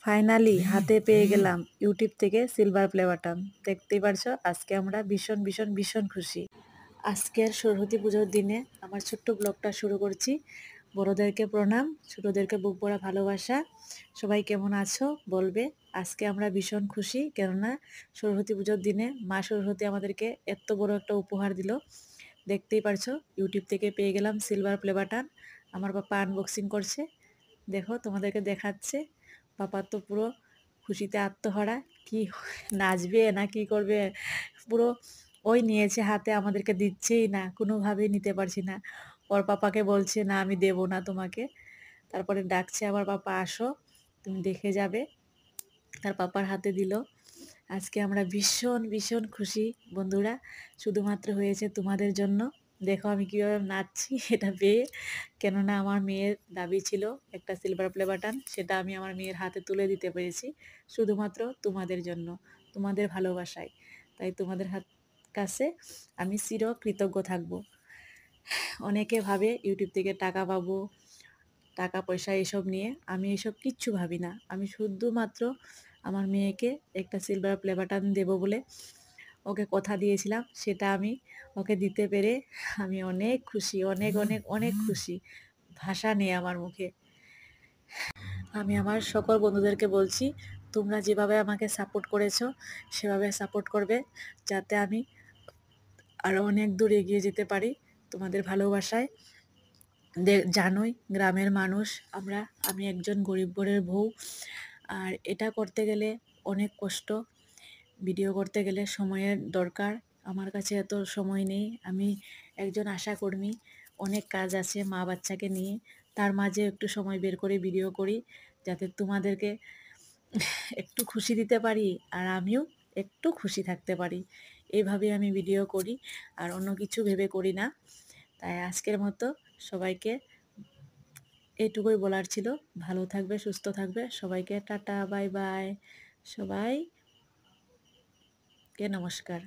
Finally হাতে পেয়ে গেলাম ইউটিউব থেকে সিলভার প্লে বাটন। দেখতেই পারছো, আজকে আমরা ভীষণ ভীষণ ভীষণ খুশি। আজকের সরস্বতী পুজোর দিনে আমার ছোট্ট ব্লগটা শুরু করছি। বড়োদেরকে প্রণাম, ছোটোদেরকে বুক ভরা ভালোবাসা। সবাই কেমন আছো বলবে। আজকে আমরা ভীষণ খুশি, কেননা সরস্বতী পুজোর দিনে মা সরস্বতী আমাদেরকে এত বড় একটা উপহার দিল। দেখতেই পারছো, ইউটিউব থেকে পেয়ে গেলাম সিলভার প্লে বাটন। আমার পাপা আনবক্সিং করছে, দেখো তোমাদেরকে দেখাচ্ছে। পাপা তো পুরো খুশিতে আত্মহারা, কি নাচবে না কি করবে, পুরো ওই নিয়েছে হাতে, আমাদেরকে দিচ্ছেই না, কোনোভাবেই নিতে পারছি না। ওর পাপাকে বলছে না আমি দেব না তোমাকে। তারপরে ডাকছে আবার, পাপা আসো তুমি দেখে যাবে। তার পাপার হাতে দিল। আজকে আমরা ভীষণ ভীষণ খুশি বন্ধুরা, শুধুমাত্র হয়েছে তোমাদের জন্য। দেখো আমি কীভাবে নাচছি এটা পেয়ে, কেননা আমার মেয়ের দাবি ছিল একটা সিলভার প্লে বাটন, সেটা আমি আমার মেয়ের হাতে তুলে দিতে পেরেছি শুধুমাত্র তোমাদের জন্য, তোমাদের ভালোবাসায়। তাই তোমাদের কাছে আমি চির কৃতজ্ঞ থাকব। অনেকে ভাবে ইউটিউব থেকে টাকা পাবো, টাকা পয়সা এসব নিয়ে, আমি এসব কিচ্ছু ভাবি না। আমি শুধুমাত্র আমার মেয়েকে একটা সিলভার প্লে বাটন দেবো বলে ওকে কথা দিয়েছিলাম, সেটা আমি ওকে দিতে পেরে আমি অনেক খুশি, অনেক অনেক অনেক খুশি। ভাষা নেই আমার মুখে। আমি আমার সকল বন্ধুদেরকে বলছি, তোমরা যেভাবে আমাকে সাপোর্ট করেছো সেভাবে সাপোর্ট করবে, যাতে আমি আরও অনেক দূর এগিয়ে যেতে পারি তোমাদের ভালোবাসায়। জানোই গ্রামের মানুষ আমরা, আমি একজন গরিব ঘরের বউ। আর এটা করতে গেলে অনেক কষ্ট, ভিডিও করতে গেলে সময়ের দরকার। আমার কাছে এত সময় নেই, আমি একজন আশাকর্মী, অনেক কাজ আছে মা বাচ্চাকে নিয়ে। তার মাঝে একটু সময় বের করে ভিডিও করি, যাতে তোমাদেরকে একটু খুশি দিতে পারি আর আমিও একটু খুশি থাকতে পারি। এইভাবে আমি ভিডিও করি, আর অন্য কিছু ভেবে করি না। তাই আজকের মতো সবাইকে এটুকুই বলার ছিল। ভালো থাকবে, সুস্থ থাকবে, সবাইকে টাটা বাই বাই, সবাইকে নমস্কার।